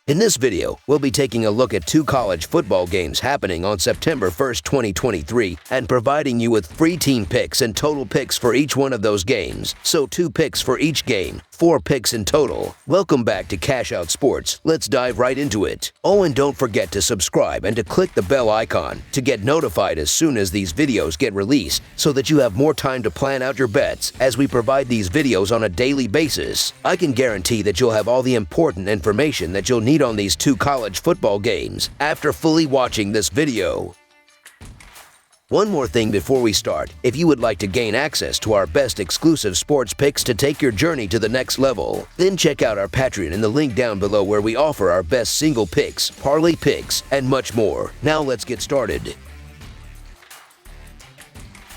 In this video, we'll be taking a look at 2 college football games happening on September 1st, 2023, and providing you with free team picks and total picks for each one of those games. So 2 picks for each game, 4 picks in total. Welcome back to Cash Out Sports. Let's dive right into it. Oh, and don't forget to subscribe and to click the bell icon to get notified as soon as these videos get released so that you have more time to plan out your bets as we provide these videos on a daily basis. I can guarantee that you'll have all the important information that you'll need on these 2 college football games after fully watching this video. One more thing before we start, if you would like to gain access to our best exclusive sports picks to take your journey to the next level, then check out our Patreon in the link down below where we offer our best single picks, parlay picks, and much more. Now let's get started.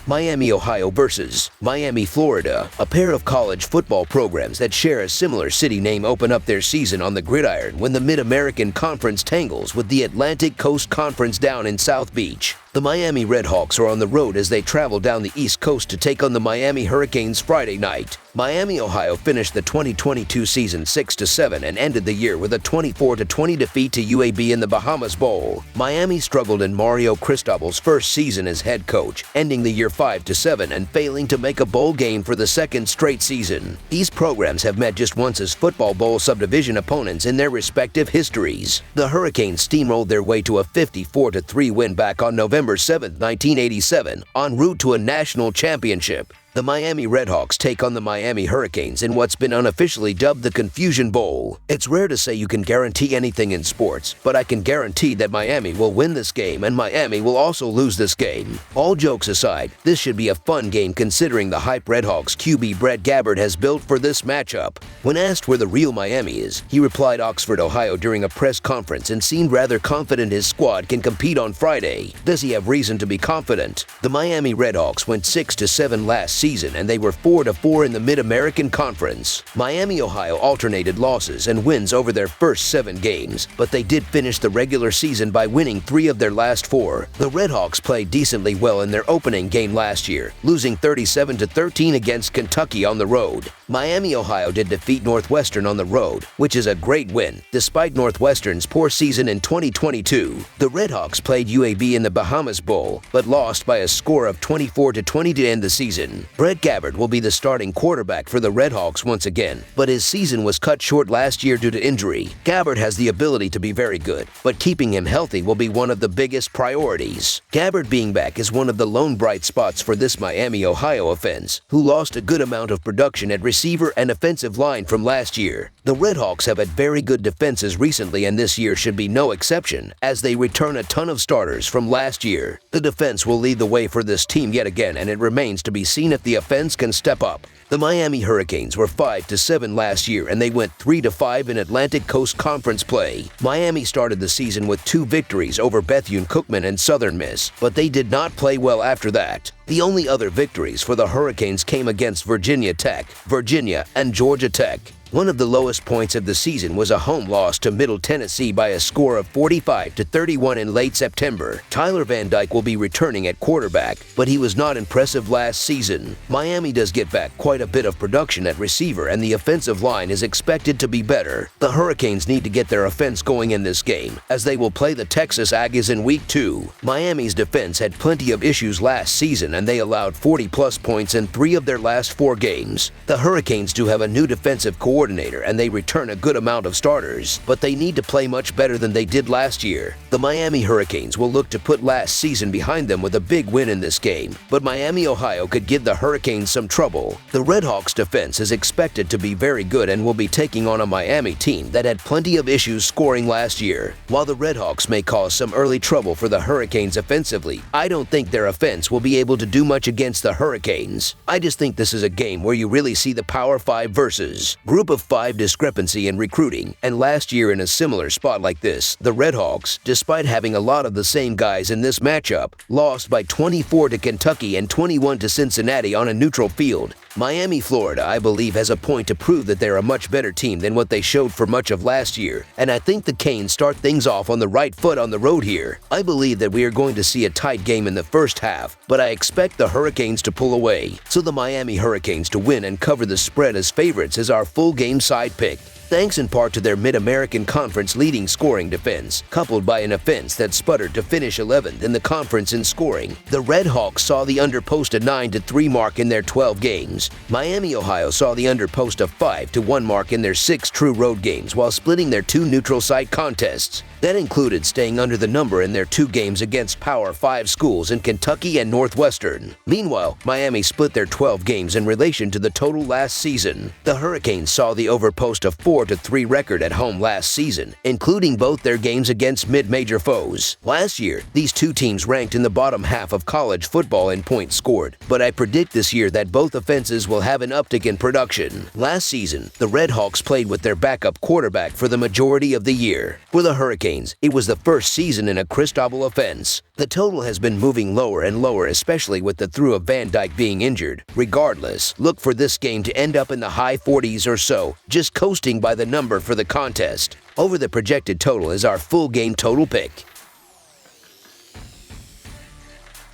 Miami, Ohio versus Miami, Florida. A pair of college football programs that share a similar city name open up their season on the gridiron when the Mid-American Conference tangles with the Atlantic Coast Conference down in South Beach. The Miami Redhawks are on the road as they travel down the East Coast to take on the Miami Hurricanes Friday night. Miami, Ohio finished the 2022 season 6-7 and ended the year with a 24-20 defeat to UAB in the Bahamas Bowl. Miami struggled in Mario Cristobal's first season as head coach, ending the year 5-7 and failing to make a bowl game for the second straight season. These programs have met just once as Football Bowl subdivision opponents in their respective histories. The Hurricanes steamrolled their way to a 54-3 win back on November 7, 1987, en route to a national championship. The Miami Redhawks take on the Miami Hurricanes in what's been unofficially dubbed the Confusion Bowl. It's rare to say you can guarantee anything in sports, but I can guarantee that Miami will win this game and Miami will also lose this game. All jokes aside, this should be a fun game considering the hype Redhawks QB Brett Gabbert has built for this matchup. When asked where the real Miami is, he replied Oxford, Ohio during a press conference and seemed rather confident his squad can compete on Friday. Does he have reason to be confident? The Miami Redhawks went 6-7 last season and they were 4-4 in the Mid-American Conference. Miami, Ohio alternated losses and wins over their first 7 games, but they did finish the regular season by winning 3 of their last 4. The Redhawks played decently well in their opening game last year, losing 37-13 against Kentucky on the road. Miami, Ohio did defeat Northwestern on the road, which is a great win, despite Northwestern's poor season in 2022. The Redhawks played UAB in the Bahamas Bowl, but lost by a score of 24-20 to end the season. Brett Gabbert will be the starting quarterback for the Redhawks once again, but his season was cut short last year due to injury. Gabbert has the ability to be very good, but keeping him healthy will be one of the biggest priorities. Gabbert being back is one of the lone bright spots for this Miami, Ohio offense, who lost a good amount of production at receiver and offensive line from last year. The Redhawks have had very good defenses recently and this year should be no exception, as they return a ton of starters from last year. The defense will lead the way for this team yet again, and it remains to be seen if the offense can step up. The Miami Hurricanes were 5-7 last year and they went 3-5 in Atlantic Coast Conference play. Miami started the season with 2 victories over Bethune-Cookman and Southern Miss, but they did not play well after that. The only other victories for the Hurricanes came against Virginia Tech, Virginia, and Georgia Tech. One of the lowest points of the season was a home loss to Middle Tennessee by a score of 45-31 in late September. Tyler Van Dyke will be returning at quarterback, but he was not impressive last season. Miami does get back quite a bit of production at receiver and the offensive line is expected to be better. The Hurricanes need to get their offense going in this game, as they will play the Texas Aggies in Week 2. Miami's defense had plenty of issues last season and they allowed 40-plus points in 3 of their last 4 games. The Hurricanes do have a new defensive coordinator and they return a good amount of starters, but they need to play much better than they did last year. The Miami Hurricanes will look to put last season behind them with a big win in this game, but Miami, Ohio could give the Hurricanes some trouble. The Redhawks defense is expected to be very good and will be taking on a Miami team that had plenty of issues scoring last year. While the Redhawks may cause some early trouble for the Hurricanes offensively, I don't think their offense will be able to do much against the Hurricanes. I just think this is a game where you really see the Power 5 versus Group of 5 discrepancy in recruiting, and last year in a similar spot like this, the Redhawks, despite having a lot of the same guys in this matchup, lost by 24 to Kentucky and 21 to Cincinnati on a neutral field. Miami, Florida, I believe, has a point to prove that they're a much better team than what they showed for much of last year, and I think the Canes start things off on the right foot on the road here. I believe that we are going to see a tight game in the first half, but I expect the Hurricanes to pull away. So the Miami Hurricanes to win and cover the spread as favorites is our full game side pick. thanks in part to their Mid-American Conference leading scoring defense, coupled by an offense that sputtered to finish 11th in the conference in scoring. The Red Hawks saw the under post a 9-3 mark in their 12 games. Miami, Ohio saw the under post a 5-1 mark in their 6 true road games while splitting their 2 neutral site contests. That included staying under the number in their 2 games against Power 5 schools in Kentucky and Northwestern. Meanwhile, Miami split their 12 games in relation to the total last season. The Hurricanes saw the over post a 4-3 record at home last season, including both their games against mid-major foes. Last year, these 2 teams ranked in the bottom half of college football in points scored, but I predict this year that both offenses will have an uptick in production. Last season, the Red Hawks played with their backup quarterback for the majority of the year. For the Hurricanes, it was the first season in a Cristobal offense. The total has been moving lower and lower, especially with the throw of Van Dyke being injured. Regardless, look for this game to end up in the high 40s or so, just coasting by the number for the contest. Over the projected total is our full game total pick.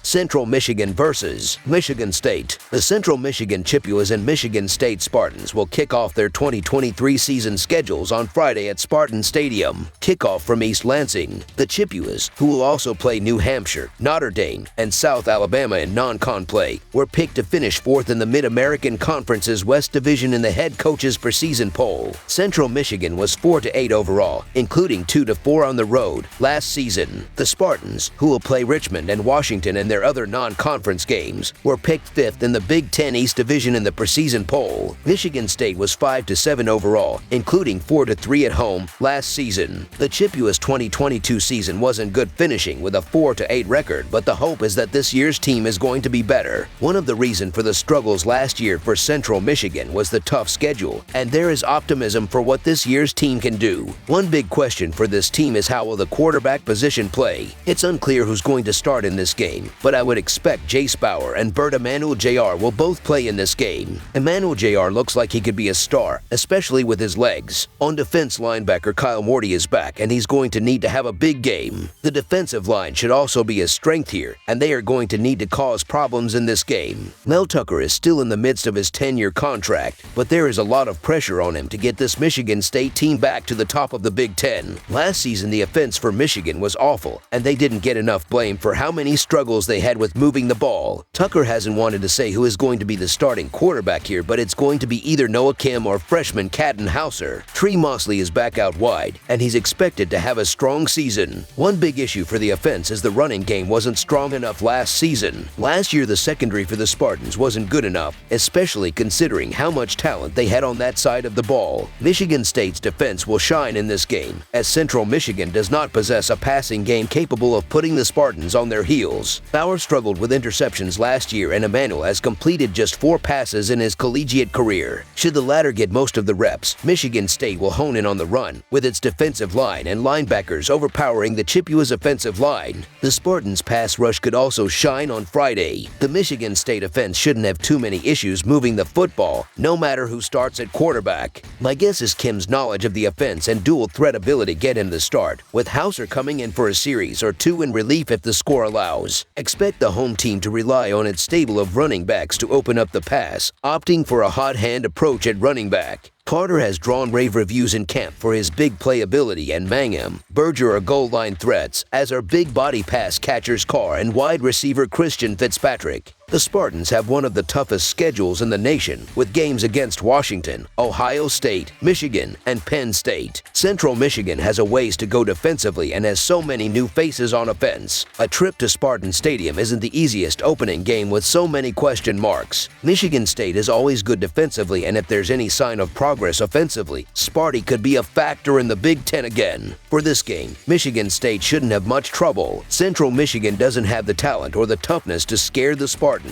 Central Michigan versus Michigan State. The Central Michigan Chippewas and Michigan State Spartans will kick off their 2023 season schedules on Friday at Spartan Stadium. Kickoff from East Lansing. The Chippewas, who will also play New Hampshire, Notre Dame, and South Alabama in non-con play, were picked to finish 4th in the Mid-American Conference's West Division in the head coach's preseason poll. Central Michigan was 4-8 overall, including 2-4 on the road last season. The Spartans, who will play Richmond and Washington in their other non-conference games, were picked 5th in the Big Ten East Division in the preseason poll. Michigan State was 5-7 overall, including 4-3 at home last season. The Chippewas' 2022 season wasn't good, finishing with a 4-8 record, but the hope is that this year's team is going to be better. One of the reasons for the struggles last year for Central Michigan was the tough schedule, and there is optimism for what this year's team can do. One big question for this team is how will the quarterback position play? It's unclear who's going to start in this game, but I would expect Jace Bauer and Bert Emmanuel Jr. will both play in this game. Emmanuel Jr. looks like he could be a star, especially with his legs. On defense, linebacker Kyle Morty is back, and he's going to need to have a big game. The defensive line should also be a strength here, and they are going to need to cause problems in this game. Mel Tucker is still in the midst of his 10-year contract, but there is a lot of pressure on him to get this Michigan State team back to the top of the Big Ten. Last season, the offense for Michigan was awful, and they didn't get enough blame for how many struggles they had with moving the ball. Tucker hasn't wanted to say who is going to be the starting quarterback here, but it's going to be either Noah Kim or freshman Caden Hauser. Tree Mosley is back out wide, and he's expected to have a strong season. One big issue for the offense is the running game wasn't strong enough last season. Last year, the secondary for the Spartans wasn't good enough, especially considering how much talent they had on that side of the ball. Michigan State's defense will shine in this game, as Central Michigan does not possess a passing game capable of putting the Spartans on their heels. Bauer struggled with interceptions last year, and Emmanuel has completed just 4 passes in his collegiate career. Should the latter get most of the reps, Michigan State will hone in on the run, with its defensive line and linebackers overpowering the Chippewas' offensive line. The Spartans' pass rush could also shine on Friday. The Michigan State offense shouldn't have too many issues moving the football, no matter who starts at quarterback. My guess is Kim's knowledge of the offense and dual threat ability get him the start, with Hauser coming in for a series or 2 in relief if the score allows. Expect the home team to rely on its stable of running backs to open up the pass, opting for a hot hand approach at running back. Carter has drawn rave reviews in camp for his big playability, and Mangum, Berger are goal line threats, as are big body pass catchers Carr and wide receiver Christian Fitzpatrick. The Spartans have one of the toughest schedules in the nation, with games against Washington, Ohio State, Michigan, and Penn State. Central Michigan has a ways to go defensively and has so many new faces on offense. A trip to Spartan Stadium isn't the easiest opening game with so many question marks. Michigan State is always good defensively, and if there's any sign of progress offensively, Sparty could be a factor in the Big Ten again. For this game, Michigan State shouldn't have much trouble. Central Michigan doesn't have the talent or the toughness to scare the Spartans.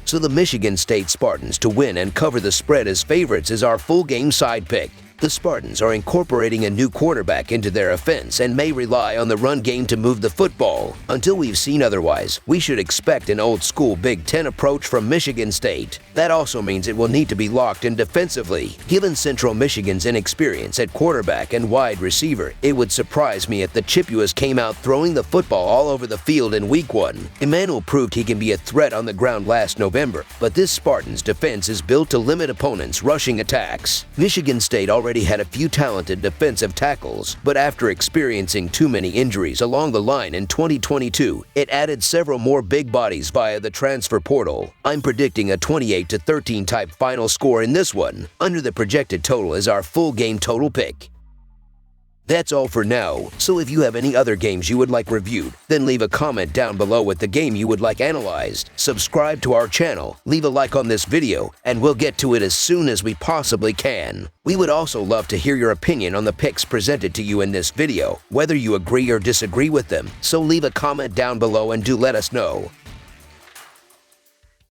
So the Michigan State Spartans to win and cover the spread as favorites is our full game side pick. The Spartans are incorporating a new quarterback into their offense and may rely on the run game to move the football. Until we've seen otherwise, we should expect an old-school Big Ten approach from Michigan State. That also means it will need to be locked in defensively. Given Central Michigan's inexperience at quarterback and wide receiver, it would surprise me if the Chippewas came out throwing the football all over the field in Week 1. Emmanuel proved he can be a threat on the ground last November, but this Spartans defense is built to limit opponents' rushing attacks. Michigan State already already had a few talented defensive tackles, but after experiencing too many injuries along the line in 2022, it added several more big bodies via the transfer portal. I'm predicting a 28-13 type final score in this one. Under the projected total is our full game total pick. That's all for now, so if you have any other games you would like reviewed, then leave a comment down below with the game you would like analyzed. Subscribe to our channel, leave a like on this video, and we'll get to it as soon as we possibly can. We would also love to hear your opinion on the picks presented to you in this video, whether you agree or disagree with them, so leave a comment down below and do let us know.